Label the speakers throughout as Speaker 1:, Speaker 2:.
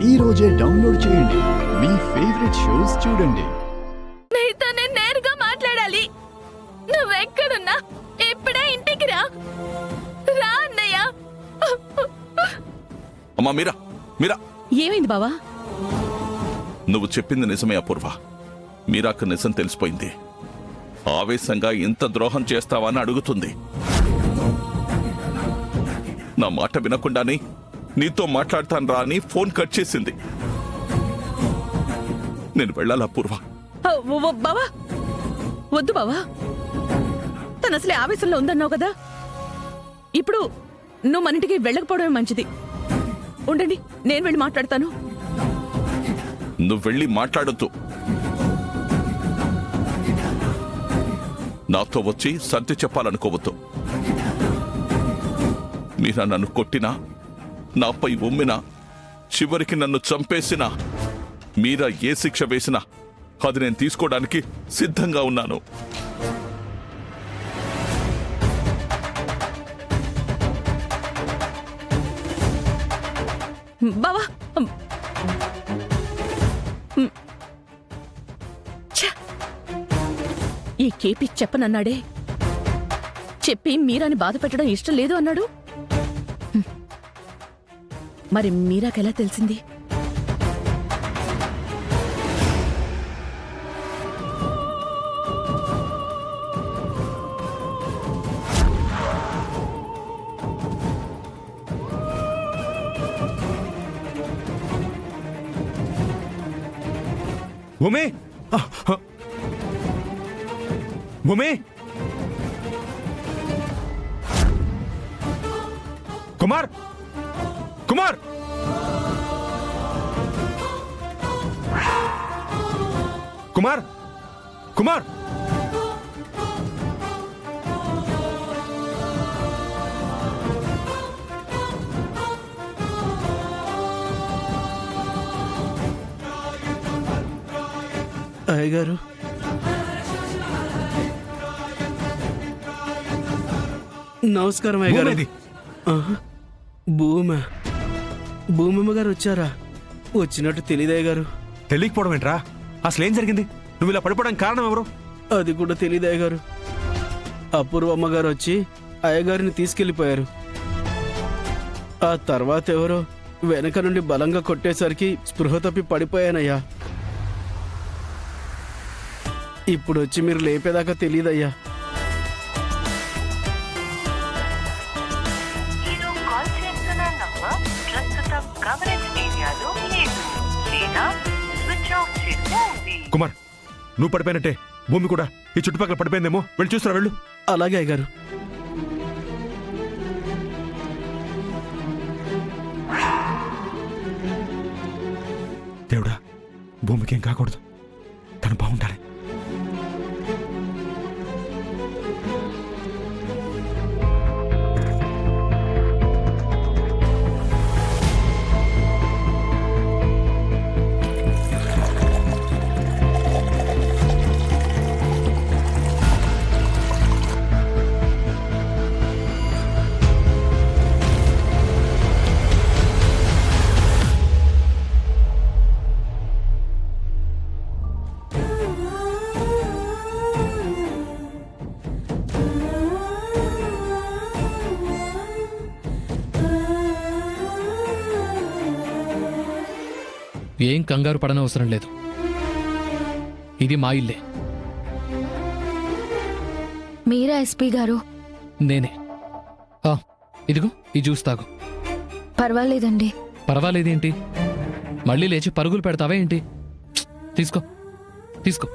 Speaker 1: ఈ రోజే డౌన్లోడ్ చేయండి. మీ ఫేవరెట్ షోస్ చూడండి.
Speaker 2: నీతో నేను నేరుగా మాట్లాడాలి. నువ్వెక్కడున్నా ఇప్పుడే ఇంటికి రా. రా అన్నయ్య.
Speaker 3: అమ్మా మీరా మీరా,
Speaker 4: ఏమైంది బావా?
Speaker 3: నువ్వు చెప్పింది నిజమే అపూర్వ. మీరాకు నిజం తెలిసిపోయింది. ఆవేశంగా ఇంత ద్రోహం చేస్తావా అని అడుగుతుంది. నా మాట వినకుండానే నీతో మాట్లాడతాను రా అని ఫోన్ కట్ చేసింది. నేను వెళ్ళాలా అపూర్వ?
Speaker 4: బావా వద్దు బావా, తను అసలే ఆవేశంలో ఉందన్నావు కదా. ఇప్పుడు నువ్వు మన ఇంటికి వెళ్ళకపోవడమే మంచిది. ఉండండి, నేను వెళ్ళి మాట్లాడతాను.
Speaker 3: నువ్వు వెళ్ళి మాట్లాడొద్దు. నాతో వచ్చి సర్ది చెప్పాలనుకోవద్దు. మీరా నన్ను కొట్టినా, నాపై ఉమ్మినా, చివరికి నన్ను చంపేసినా, మీరా ఏ శిక్ష వేసినా అది నేను తీసుకోవడానికి సిద్ధంగా ఉన్నాను.
Speaker 4: బావా ఈ కేపీ చెప్పనన్నాడే, చెప్పి మీరాని బాధ పెట్టడం ఇష్టం లేదు అన్నాడు. మరి మీరాకెలా తెలిసింది?
Speaker 5: భూమి, భూమి, కుమార్, కుమార్, కుమార్, కుమార్,
Speaker 6: అయ్యగారు, నమస్కారం అయ్యగారు. భూమమ్మ గారు వచ్చారా? వచ్చినట్టు తెలియదయ్య గారు.
Speaker 5: తెలియకపోవడం ఏంట్రా? అసలు ఏం జరిగింది? నువ్వు ఇలా పడిపోవడానికి కారణం ఎవరు?
Speaker 6: అది కూడా తెలియదయ్య గారు. అపూర్వమ్మ గారు వచ్చి అయ్యగారిని తీసుకెళ్లిపోయారు. ఆ తర్వాత ఎవరో వెనక నుండి బలంగా కొట్టేసరికి స్పృహ తప్పి పడిపోయానయ్యా. ఇప్పుడు వచ్చి మీరు లేపేదాకా తెలియదయ్యా.
Speaker 5: కుమార్, నువ్వు పడిపోయినట్టే భూమి కూడా ఈ చుట్టుపక్కల పడిపోయిందేమో. వెళ్ళి చూస్తారా? వెళ్ళు.
Speaker 6: అలాగే అయ్యగారు.
Speaker 5: దేవుడా, భూమికి ఏం కాకూడదు, తను బాగుండాలి.
Speaker 7: ఏం కంగారు పడనవసరం లేదు. ఇది మా ఇల్లే.
Speaker 2: మీరా ఎస్పీ గారు?
Speaker 7: నేనే. ఇదిగో ఈ జ్యూస్ తాగు.
Speaker 2: పర్వాలేదండి.
Speaker 7: పర్వాలేదేంటి? మళ్ళీ లేచి పరుగులు పెడతావా ఏంటి? తీసుకో తీసుకో.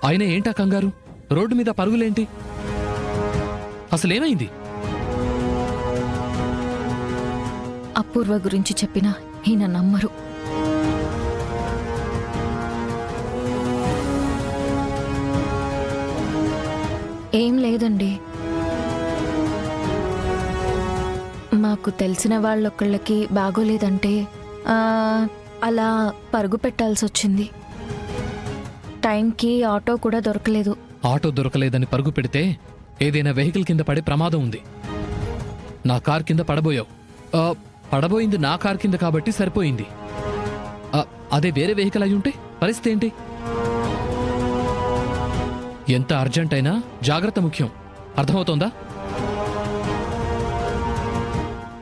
Speaker 7: ఆయన ఏంటా కంగారు? రోడ్డు మీద పరుగులేంటి? అసలేమైంది?
Speaker 2: అపూర్వ గురించి చెప్పినా ఈయన నమ్మరు. ఏం లేదండి, మాకు తెలిసిన వాళ్ళొక్కళ్ళకి బాగోలేదంటే అలా పరుగు పెట్టాల్సి వచ్చింది. టైంకి ఆటో కూడా దొరకలేదు.
Speaker 7: ఆటో దొరకలేదని పరుగు పెడితే ఏదైనా వెహికల్ కింద పడే ప్రమాదం ఉంది. నా కార్ కింద పడబోయావు. పడబోయింది నా కార్ కింద కాబట్టి సరిపోయింది. అదే వేరే వెహికల్ అయి ఉంటే పరిస్థితి ఏంటి? ఎంత అర్జెంట్ అయినా జాగ్రత్త ముఖ్యం. అర్థమవుతోందా?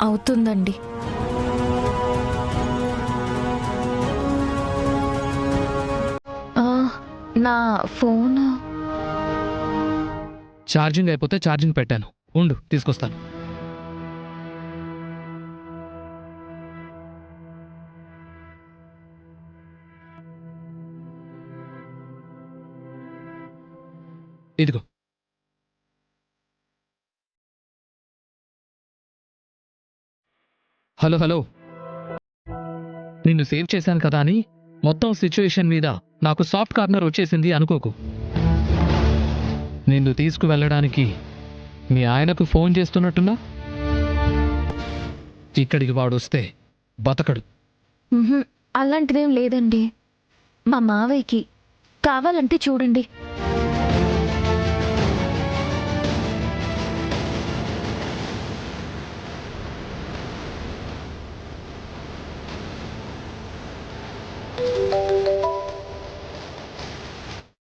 Speaker 2: అవుతుందండి. ఆ, నా ఫోన్
Speaker 7: ఛార్జింగ్ అయిపోతే ఛార్జింగ్ పెట్టాను. ఉండు, తీసుకొస్తాను. ఇదిగో. హలో హలో, నిన్ను సేవ్ చేశాను కదా అని మొత్తం సిచ్యుయేషన్ మీద నాకు సాఫ్ట్ కార్నర్ వచ్చేసింది అనుకోకు. నిన్ను తీసుకువెళ్ళడానికి మీ ఆయనకు ఫోన్ చేస్తున్నట్టున్నా? ఇక్కడికి వాడు వస్తే బతకడు.
Speaker 2: ఉహుం, అలాంటిదేం లేదండి. మా మావయ్యకి కావాలంటే చూడండి.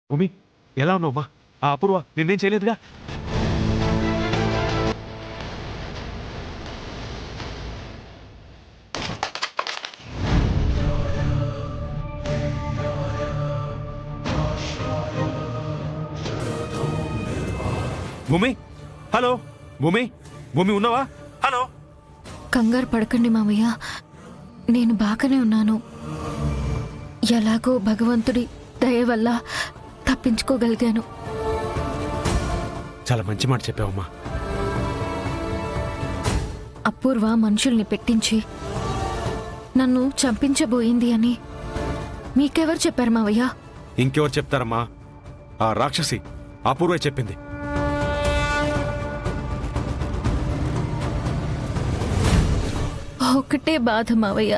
Speaker 5: భూమి, ఎలా ఉన్నావమ్మా? ఆ అపూర్వ నిన్నేం చేయలేదుగా? భూమి, హలో భూమి, భూమి ఉన్నావా? హలో.
Speaker 2: కంగారు పడకండి మావయ్య, నేను బాగానే ఉన్నాను. ఎలాగో భగవంతుడి దయ వల్ల తప్పించుకోగలిగాను.
Speaker 5: చాలా మంచి మాట చెప్పావమ్మా.
Speaker 2: అపూర్వ మనుషుల్ని పెట్టించి నన్ను చంపించబోయింది అని మీకెవరు చెప్పారు మావయ్య?
Speaker 5: ఇంకెవరు చెప్తారమ్మా? ఆ రాక్షసి అపూర్వ చెప్పింది.
Speaker 2: ఒకటే బాధ మావయ్య,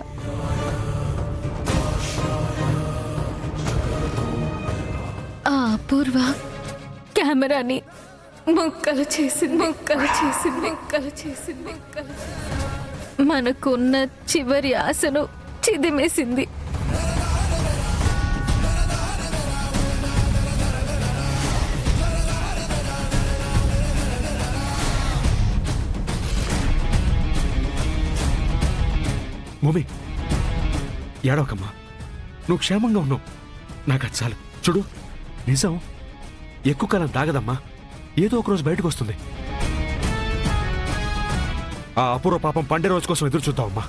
Speaker 2: ఆ అపూర్వ కెమెరాని ముక్కలు చేసింది. మనకున్న చివరి ఆశను చిదిమేసింది.
Speaker 5: భూమి, ఏడవకమ్మా. నువ్వు క్షేమంగా ఉన్నావు, నాకు అది చాలు. చూడు, నిజం ఎక్కువ కాలం తాగదమ్మా. ఏదో ఒక రోజు బయటకు వస్తుంది. ఆ అపూర్వ పాపం పండే రోజు కోసం ఎదురు చూద్దామమ్మా.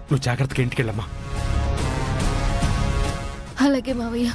Speaker 5: నువ్వు జాగ్రత్తగా ఇంటికి వెళ్ళమ్మా.
Speaker 2: అలాగే మావయ్య.